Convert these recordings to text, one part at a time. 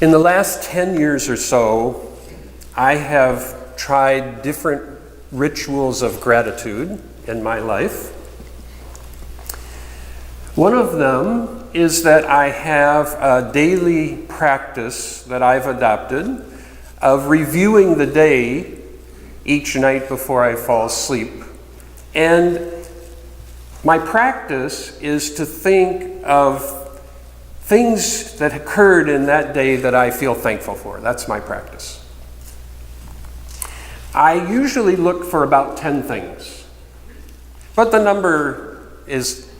In the last 10 years or so, I have tried different rituals of gratitude in my life. One of them is that I have a daily practice that I've adopted of reviewing the day each night before I fall asleep. And my practice is to think of things that occurred in that day that I feel thankful for. That's my practice. I usually look for about 10 things, but the number is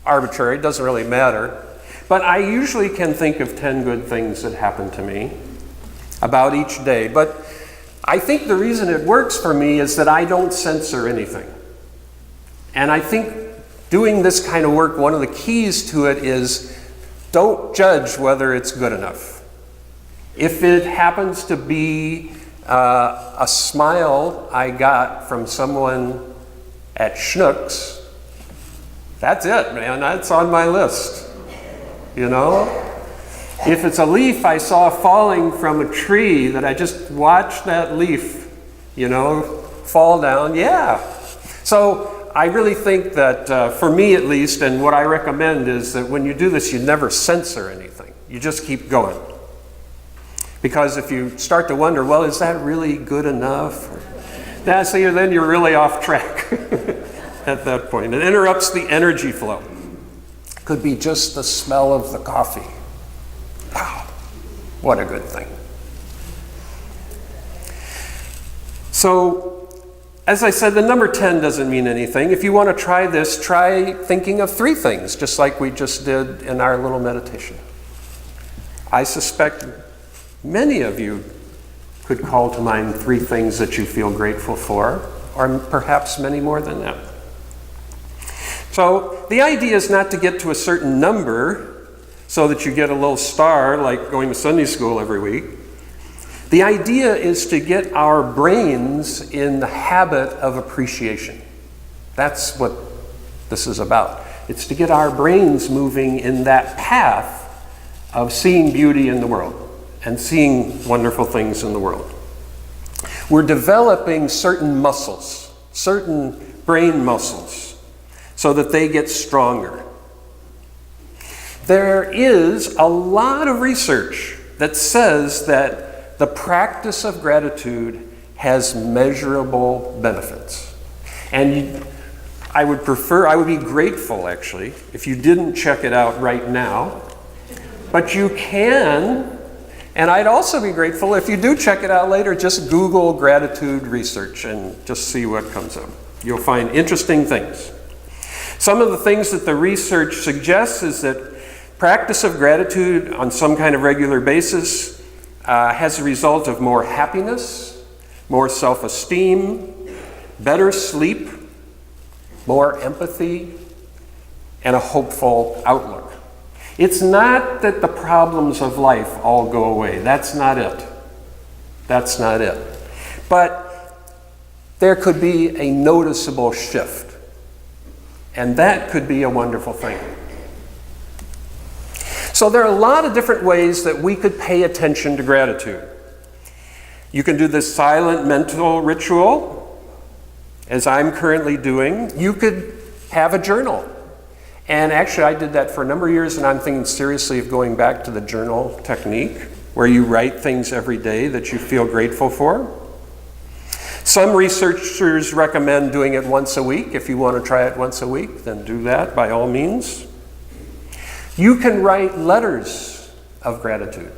arbitrary, it doesn't really matter. But I usually can think of 10 good things that happened to me about each day. But I think the reason it works for me is that I don't censor anything. And I think doing this kind of work, one of the keys to it is don't judge whether it's good enough. If it happens to be a smile I got from someone at Schnucks, that's it, man. That's on my list. You know? If it's a leaf I saw falling from a tree that I just watched that leaf, fall down, yeah. So I really think that, for me at least, and what I recommend is that when you do this, you never censor anything. You just keep going. Because if you start to wonder, well, is that really good enough? Then you're really off track at that point. It interrupts the energy flow. Could be just the smell of the coffee. Wow, what a good thing. So, as I said, the number 10 doesn't mean anything. If you want to try this, try thinking of 3 things, just like we just did in our little meditation. I suspect many of you could call to mind 3 things that you feel grateful for, or perhaps many more than that. So the idea is not to get to a certain number so that you get a little star like going to Sunday school every week. The idea is to get our brains in the habit of appreciation. That's what this is about. It's to get our brains moving in that path of seeing beauty in the world and seeing wonderful things in the world. We're developing certain muscles, certain brain muscles, so that they get stronger. There is a lot of research that says that the practice of gratitude has measurable benefits. And I would be grateful actually, if you didn't check it out right now. But you can, and I'd also be grateful if you do check it out later, just Google gratitude research and just see what comes up. You'll find interesting things. Some of the things that the research suggests is that practice of gratitude on some kind of regular basis has a result of more happiness, more self-esteem, better sleep, more empathy, and a hopeful outlook. It's not that the problems of life all go away. That's not it. That's not it. But there could be a noticeable shift. And that could be a wonderful thing. So there are a lot of different ways that we could pay attention to gratitude. You can do this silent mental ritual, as I'm currently doing. You could have a journal. And actually I did that for a number of years, and I'm thinking seriously of going back to the journal technique, where you write things every day that you feel grateful for. Some researchers recommend doing it once a week. If you want to try it once a week, then do that by all means. You can write letters of gratitude.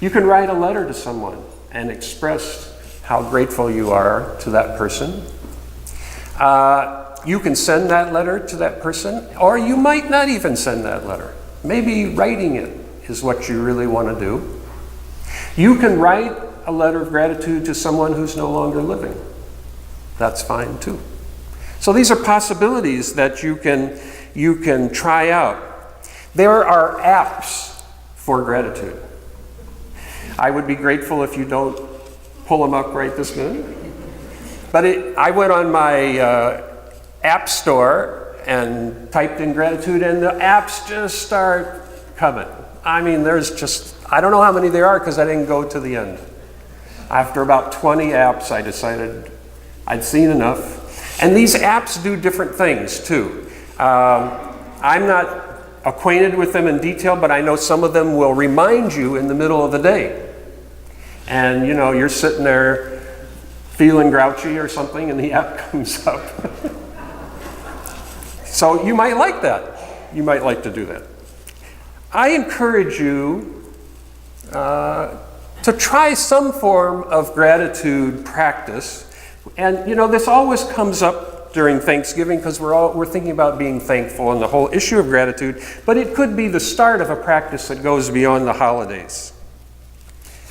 You can write a letter to someone and express how grateful you are to that person. You can send that letter to that person, or you might not even send that letter. Maybe writing it is what you really want to do. You can write a letter of gratitude to someone who's no longer living. That's fine too. So these are possibilities that you can try out. There are apps for gratitude. I would be grateful if you don't pull them up right this minute. But I went on my app store and typed in gratitude, and the apps just start coming. I mean, I don't know how many there are because I didn't go to the end. After about 20 apps, I decided I'd seen enough. And these apps do different things too. I'm not acquainted with them in detail, but I know some of them will remind you in the middle of the day. And you know, you're sitting there feeling grouchy or something and the app comes up. So you might like that. You might like to do that. I encourage you to try some form of gratitude practice. And you know, this always comes up during Thanksgiving because we're thinking about being thankful and the whole issue of gratitude, but it could be the start of a practice that goes beyond the holidays.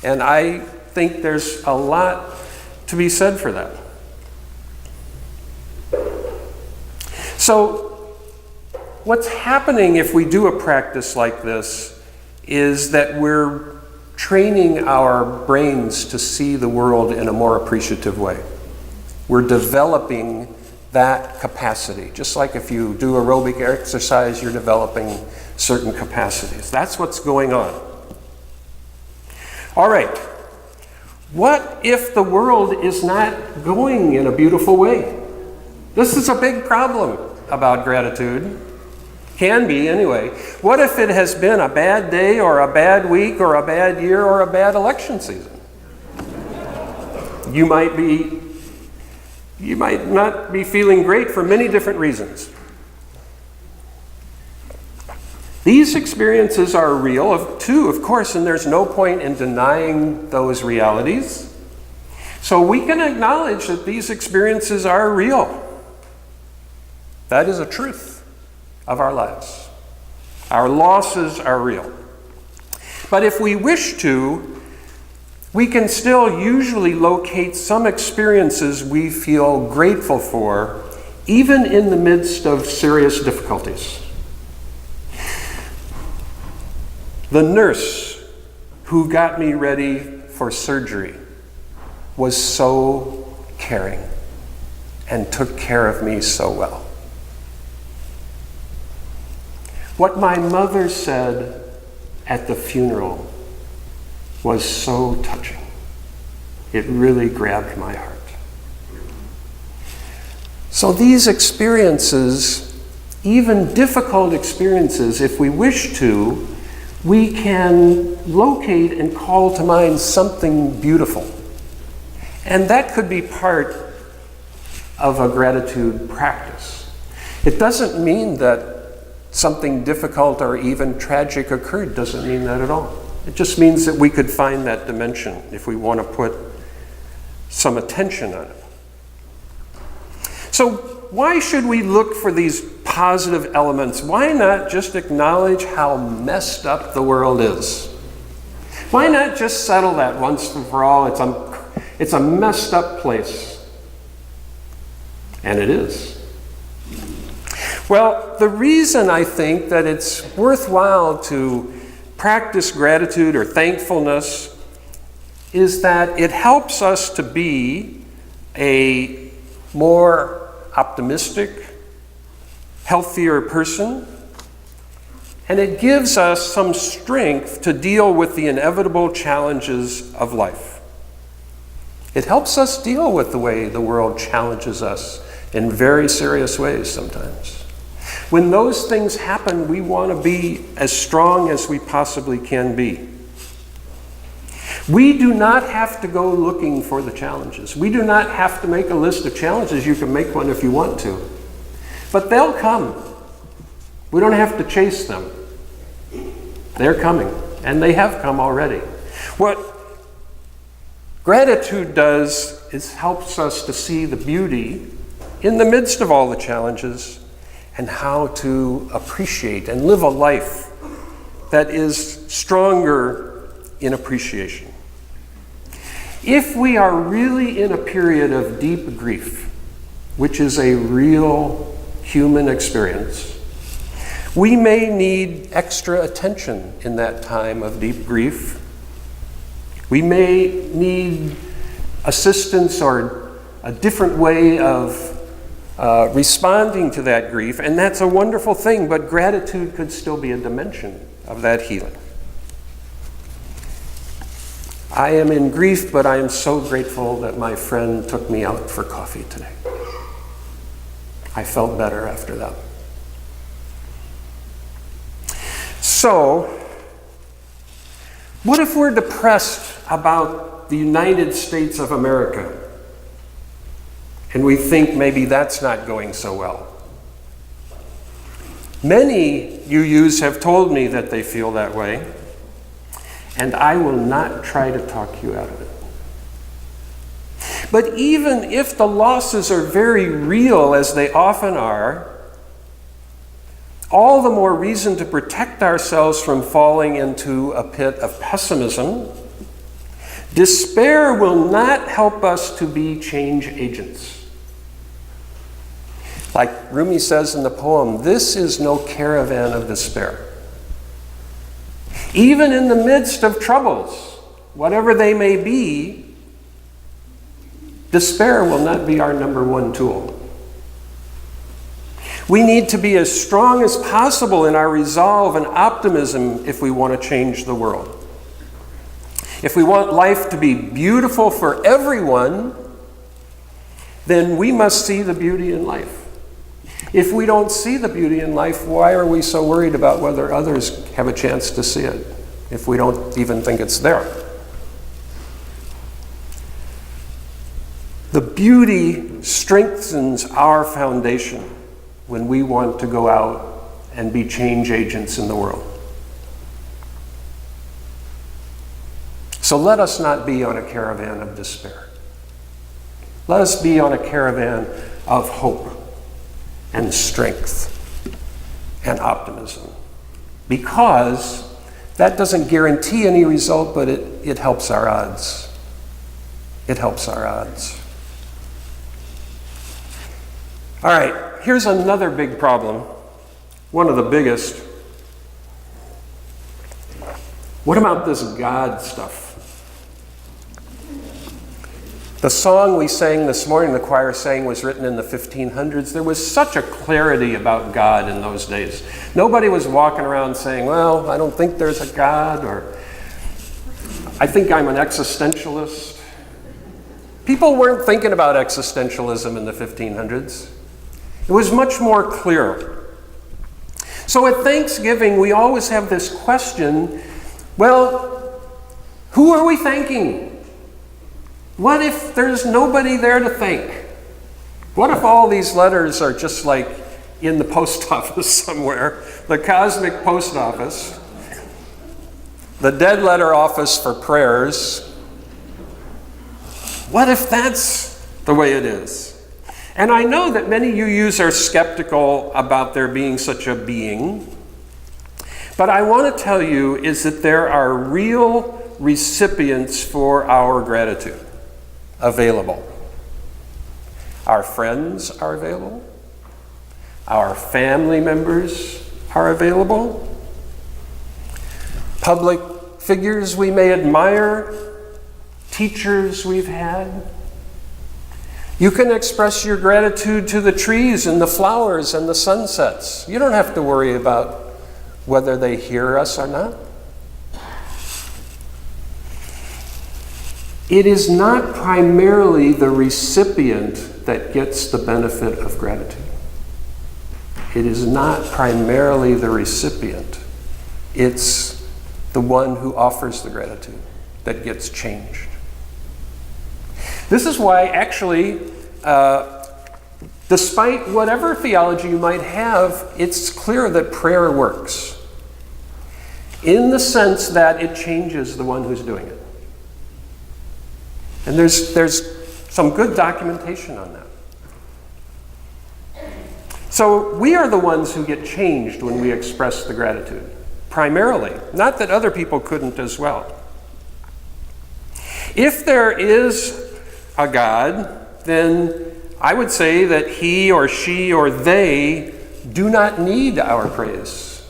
And I think there's a lot to be said for that. So what's happening if we do a practice like this is that we're training our brains to see the world in a more appreciative way. We're developing that capacity. Just like if you do aerobic exercise, you're developing certain capacities. That's what's going on. All right. What if the world is not going in a beautiful way? This is a big problem about gratitude. Can be anyway. What if it has been a bad day or a bad week or a bad year or a bad election season? You might not be feeling great for many different reasons. These experiences are real too, of course, and there's no point in denying those realities. So we can acknowledge that these experiences are real. That is a truth of our lives. Our losses are real. But if we wish to, we can still usually locate some experiences we feel grateful for, even in the midst of serious difficulties. The nurse who got me ready for surgery was so caring and took care of me so well. What my mother said at the funeral was so touching. It really grabbed my heart. So these experiences, even difficult experiences, if we wish to, we can locate and call to mind something beautiful. And that could be part of a gratitude practice. It doesn't mean that something difficult or even tragic occurred. Doesn't mean that at all. It just means that we could find that dimension if we want to put some attention on it. So why should we look for these positive elements? Why not just acknowledge how messed up the world is? Why not just settle that once and for all? It's a messed up place. And it is. Well, the reason I think that it's worthwhile to practice gratitude or thankfulness is that it helps us to be a more optimistic, healthier person, and it gives us some strength to deal with the inevitable challenges of life. It helps us deal with the way the world challenges us in very serious ways sometimes. When those things happen, we want to be as strong as we possibly can be. We do not have to go looking for the challenges. We do not have to make a list of challenges. You can make one if you want to. But they'll come. We don't have to chase them. They're coming, and they have come already. What gratitude does is helps us to see the beauty in the midst of all the challenges and how to appreciate and live a life that is stronger in appreciation. If we are really in a period of deep grief, which is a real human experience, we may need extra attention in that time of deep grief. We may need assistance or a different way of responding to that grief, and that's a wonderful thing, but gratitude could still be a dimension of that healing. I am in grief, but I am so grateful that my friend took me out for coffee today. I felt better after that. So, what if we're depressed about the United States of America and we think maybe that's not going so well? Many UUs have told me that they feel that way, and I will not try to talk you out of it. But even if the losses are very real, as they often are, all the more reason to protect ourselves from falling into a pit of pessimism. Despair will not help us to be change agents. Like Rumi says in the poem, this is no caravan of despair. Even in the midst of troubles, whatever they may be, despair will not be our number one tool. We need to be as strong as possible in our resolve and optimism if we want to change the world. If we want life to be beautiful for everyone, then we must see the beauty in life. If we don't see the beauty in life, why are we so worried about whether others have a chance to see it, if we don't even think it's there? The beauty strengthens our foundation when we want to go out and be change agents in the world. So let us not be on a caravan of despair. Let us be on a caravan of hope and strength and optimism. Because that doesn't guarantee any result, but it helps our odds. It helps our odds. All right, here's another big problem, one of the biggest. What about this God stuff? The song we sang this morning, the choir sang, was written in the 1500s. There was such a clarity about God in those days. Nobody was walking around saying, well, I don't think there's a God, or I think I'm an existentialist. People weren't thinking about existentialism in the 1500s. It was much more clear. So at Thanksgiving, we always have this question, well, who are we thanking? What if there's nobody there to thank? What if all these letters are just like in the post office somewhere, the cosmic post office, the dead letter office for prayers? What if that's the way it is? And I know that many UUs are skeptical about there being such a being, but I want to tell you is that there are real recipients for our gratitude available. Our friends are available. Our family members are available. Public figures we may admire, teachers we've had. You can express your gratitude to the trees and the flowers and the sunsets. You don't have to worry about whether they hear us or not. It is not primarily the recipient that gets the benefit of gratitude. It is not primarily the recipient. It's the one who offers the gratitude that gets changed. This is why, actually, despite whatever theology you might have, it's clear that prayer works, in the sense that it changes the one who's doing it. And there's some good documentation on that. So we are the ones who get changed when we express the gratitude, primarily. Not that other people couldn't as well. If there is a God, then I would say that he or she or they do not need our praise.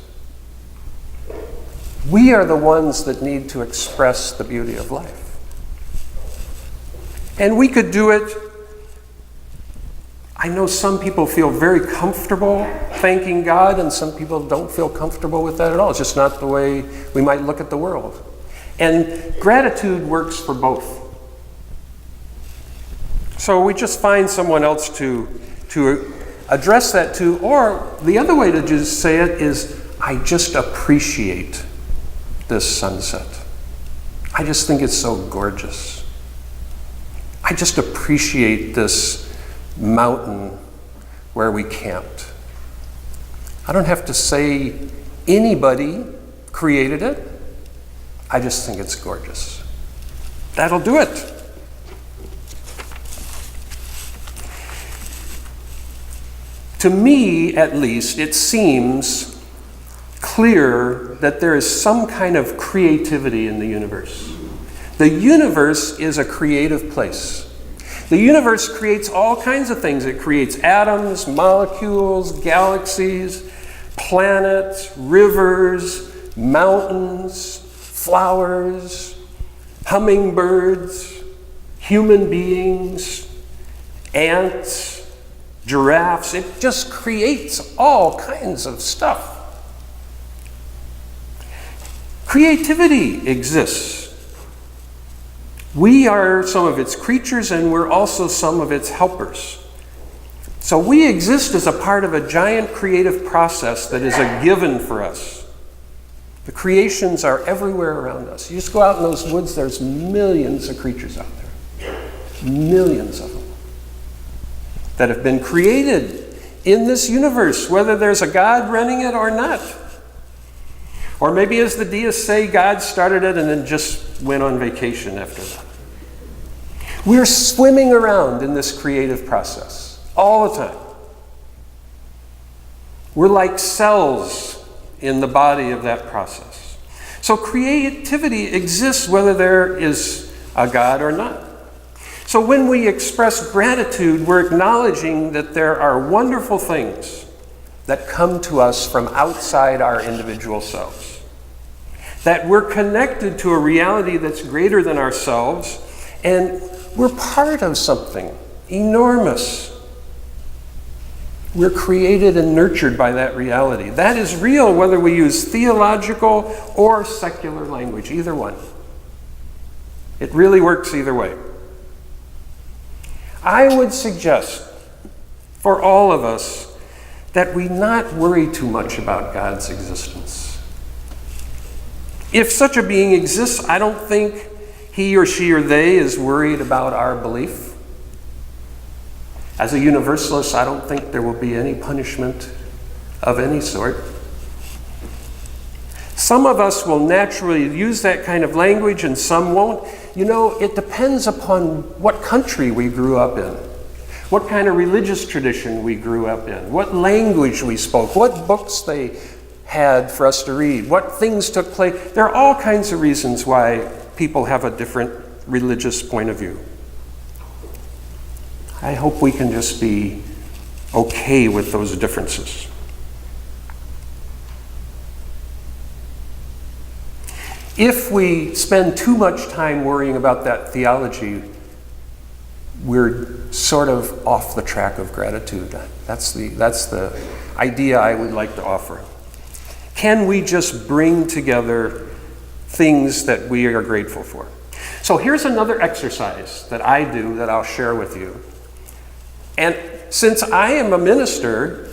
We are the ones that need to express the beauty of life. And we could do it. I know some people feel very comfortable thanking God, and some people don't feel comfortable with that at all. It's just not the way we might look at the world. And gratitude works for both. So we just find someone else to address that to, or the other way to just say it is, I just appreciate this sunset. I just think it's so gorgeous. I just appreciate this mountain where we camped. I don't have to say anybody created it. I just think it's gorgeous. That'll do it. To me, at least, it seems clear that there is some kind of creativity in the universe. The universe is a creative place. The universe creates all kinds of things. It creates atoms, molecules, galaxies, planets, rivers, mountains, flowers, hummingbirds, human beings, ants, giraffes. It just creates all kinds of stuff. Creativity exists. We are some of its creatures, and we're also some of its helpers. So we exist as a part of a giant creative process that is a given for us. The creations are everywhere around us. You just go out in those woods, there's millions of creatures out there. Millions of them that have been created in this universe, whether there's a God running it or not. Or maybe, as the deists say, God started it and then just went on vacation after that. We're swimming around in this creative process all the time. We're like cells in the body of that process. So creativity exists whether there is a God or not. So when we express gratitude, we're acknowledging that there are wonderful things that come to us from outside our individual selves. That we're connected to a reality that's greater than ourselves, and we're part of something enormous. We're created and nurtured by that reality. That is real whether we use theological or secular language, either one. It really works either way. I would suggest for all of us that we not worry too much about God's existence. If such a being exists, I don't think he or she or they is worried about our belief. As a universalist, I don't think there will be any punishment of any sort. Some of us will naturally use that kind of language and some won't. You know, it depends upon what country we grew up in, what kind of religious tradition we grew up in, what language we spoke, what books they had for us to read, what things took place. There are all kinds of reasons why people have a different religious point of view. I hope we can just be okay with those differences. If we spend too much time worrying about that theology, we're sort of off the track of gratitude. That's the idea I would like to offer. Can we just bring together things that we are grateful for? So here's another exercise that I do that I'll share with you. And since I am a minister,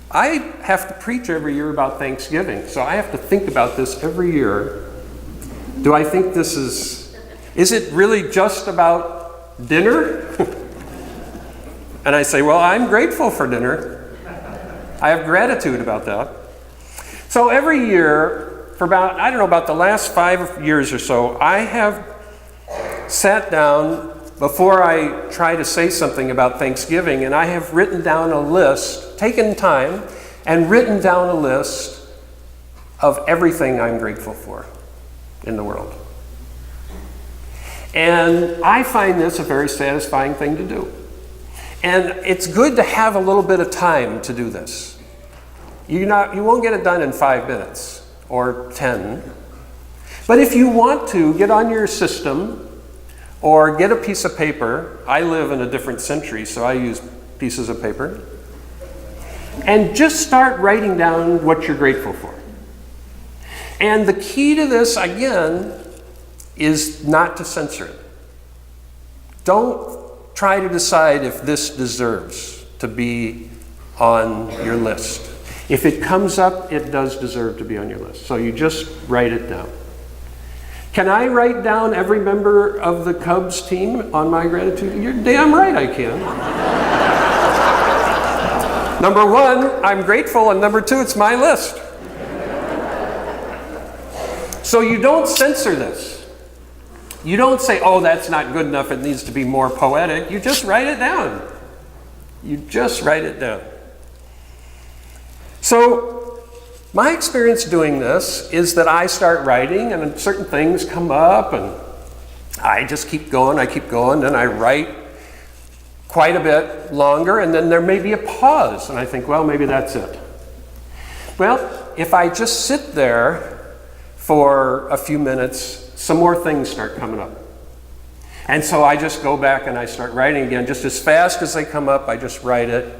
I have to preach every year about Thanksgiving. So I have to think about this every year. Do I think this is it really just about dinner? And I say, well, I'm grateful for dinner. I have gratitude about that. So every year, for about the last 5 years or so, I have sat down before I try to say something about Thanksgiving, and I have written down a list, taken time, and written down a list of everything I'm grateful for in the world. And I find this a very satisfying thing to do. And it's good to have a little bit of time to do this. You won't get it done in 5 minutes or 10. But if you want to, get on your system or get a piece of paper. I live in a different century, so I use pieces of paper. And just start writing down what you're grateful for. And the key to this, again, is not to censor it. Don't try to decide if this deserves to be on your list. If it comes up, it does deserve to be on your list. So you just write it down. Can I write down every member of the Cubs team on my gratitude? You're damn right I can. Number one, I'm grateful, and number two, it's my list. So you don't censor this. You don't say, oh, that's not good enough, it needs to be more poetic. You just write it down. You just write it down. So my experience doing this is that I start writing and certain things come up and I just keep going, and I write quite a bit longer, and then there may be a pause and I think, well, maybe that's it. Well, if I just sit there for a few minutes, some more things start coming up. And so I just go back and I start writing again. Just as fast as they come up, I just write it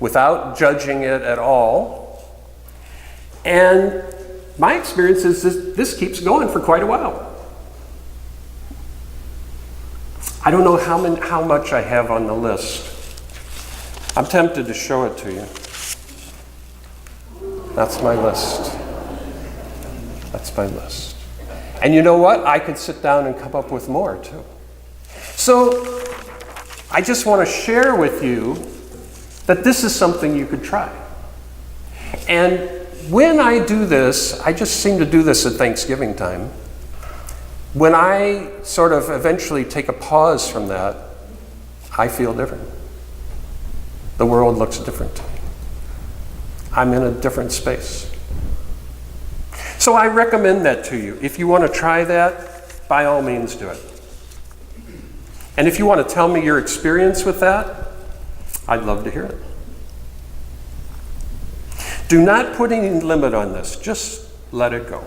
without judging it at all. And my experience is this keeps going for quite a while. I don't know how much I have on the list. I'm tempted to show it to you. That's my list. That's my list. And you know what? I could sit down and come up with more too. So I just want to share with you that this is something you could try. And when I do this, I just seem to do this at Thanksgiving time. When I sort of eventually take a pause from that, I feel different. The world looks different to me. I'm in a different space. So I recommend that to you. If you want to try that, by all means do it. And if you want to tell me your experience with that, I'd love to hear it. Do not put any limit on this. Just let it go.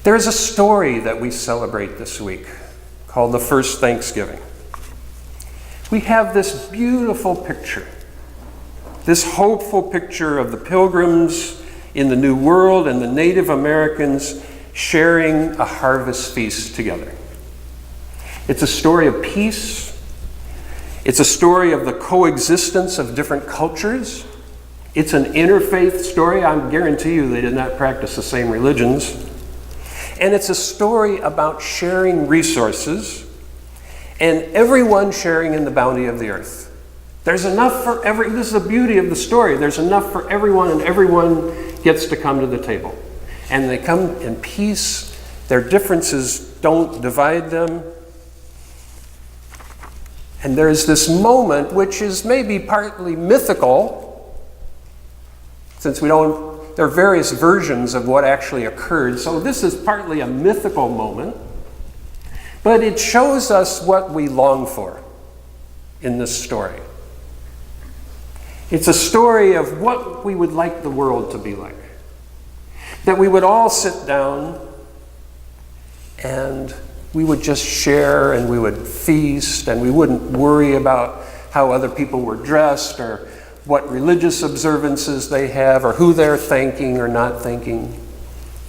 There's a story that we celebrate this week called the First Thanksgiving. We have this beautiful picture, this hopeful picture of the Pilgrims in the New World and the Native Americans sharing a harvest feast together. It's a story of peace. It's a story of the coexistence of different cultures. It's an interfaith story. I guarantee you they did not practice the same religions. And it's a story about sharing resources and everyone sharing in the bounty of the earth. There's enough for this is the beauty of the story. There's enough for everyone, and everyone gets to come to the table. And they come in peace. Their differences don't divide them. And there's this moment which is maybe partly mythical, since there are various versions of what actually occurred. So this is partly a mythical moment, but it shows us what we long for in this story. It's a story of what we would like the world to be like. That we would all sit down and we would just share and we would feast and we wouldn't worry about how other people were dressed or what religious observances they have or who they're thanking or not thanking.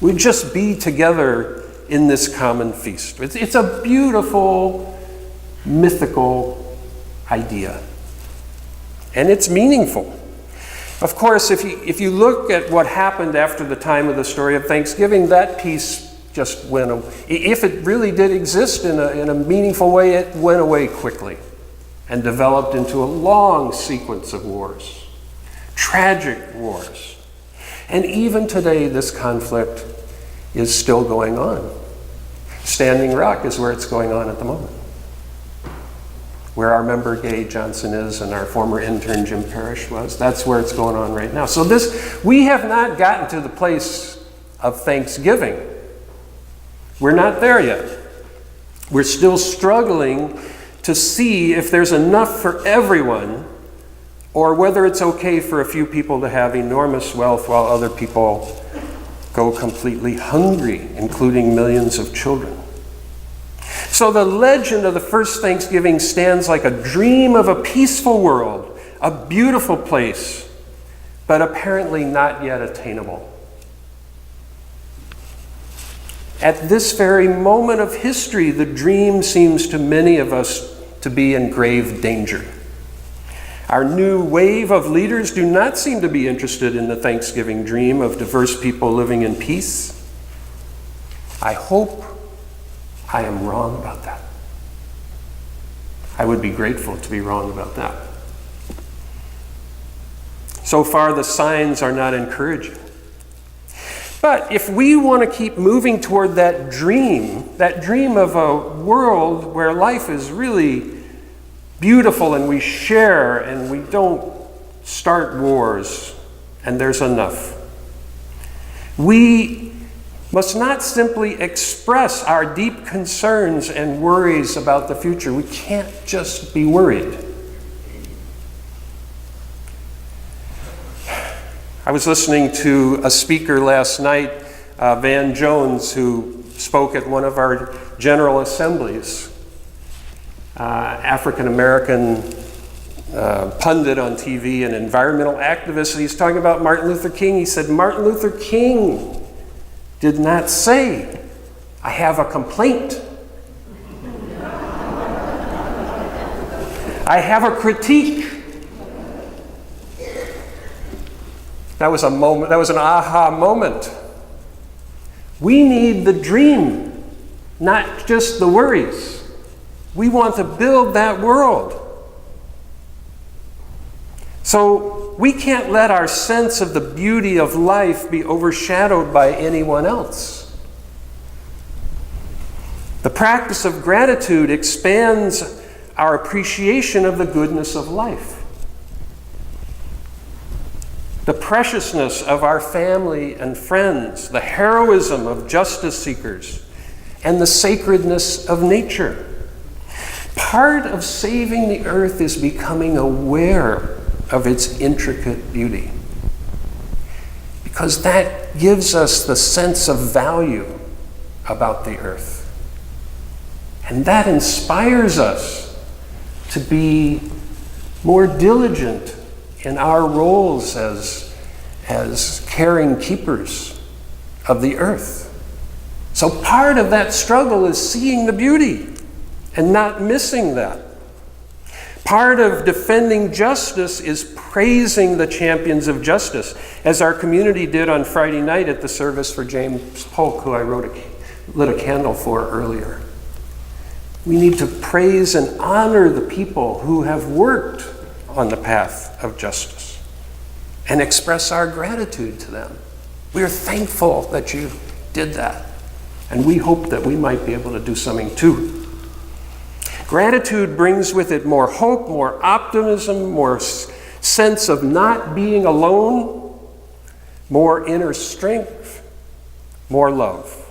We'd just be together in this common feast. It's a beautiful, mythical idea. And it's meaningful. Of course, if you look at what happened after the time of the story of Thanksgiving, that piece just went away. If it really did exist in a meaningful way, it went away quickly and developed into a long sequence of wars, tragic wars. And even today, this conflict is still going on. Standing Rock is where it's going on at the moment, where our member Gay Johnson is and our former intern Jim Parrish was. That's where it's going on right now. So we have not gotten to the place of Thanksgiving. We're not there yet. We're still struggling to see if there's enough for everyone or whether it's okay for a few people to have enormous wealth while other people go completely hungry, including millions of children. So the legend of the first Thanksgiving stands like a dream of a peaceful world, a beautiful place, but apparently not yet attainable. At this very moment of history, the dream seems to many of us to be in grave danger. Our new wave of leaders do not seem to be interested in the Thanksgiving dream of diverse people living in peace. I hope I am wrong about that. I would be grateful to be wrong about that. So far, the signs are not encouraging. But if we want to keep moving toward that dream of a world where life is really beautiful and we share and we don't start wars and there's enough, we must not simply express our deep concerns and worries about the future. We can't just be worried. I was listening to a speaker last night, Van Jones, who spoke at one of our General Assemblies. African-American pundit on TV, an environmental activist, and he's talking about Martin Luther King. He said, Martin Luther King did not say, I have a complaint. I have a critique. That was a moment, that was an aha moment. We need the dream, not just the worries. We want to build that world. So we can't let our sense of the beauty of life be overshadowed by anyone else. The practice of gratitude expands our appreciation of the goodness of life. The preciousness of our family and friends, the heroism of justice seekers, and the sacredness of nature. Part of saving the earth is becoming aware of its intricate beauty, because that gives us the sense of value about the earth. And that inspires us to be more diligent in our roles as caring keepers of the earth. So part of that struggle is seeing the beauty and not missing that. Part of defending justice is praising the champions of justice, as our community did on Friday night at the service for James Polk, who I lit a candle for earlier. We need to praise and honor the people who have worked on the path of justice and express our gratitude to them. We are thankful that you did that, and we hope that we might be able to do something too. Gratitude brings with it more hope, more optimism, more sense of not being alone, more inner strength, more love.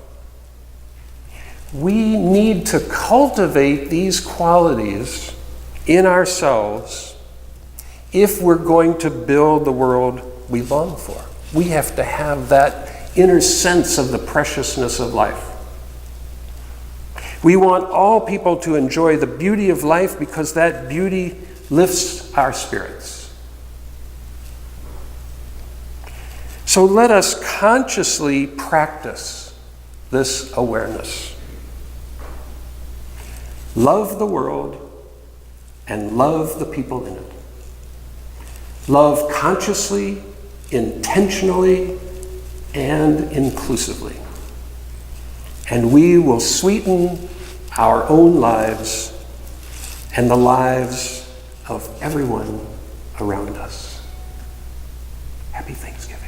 We need to cultivate these qualities in ourselves if we're going to build the world we long for. We have to have that inner sense of the preciousness of life. We want all people to enjoy the beauty of life because that beauty lifts our spirits. So let us consciously practice this awareness. Love the world and love the people in it. Love consciously, intentionally, and inclusively. And we will sweeten our own lives and the lives of everyone around us. Happy Thanksgiving.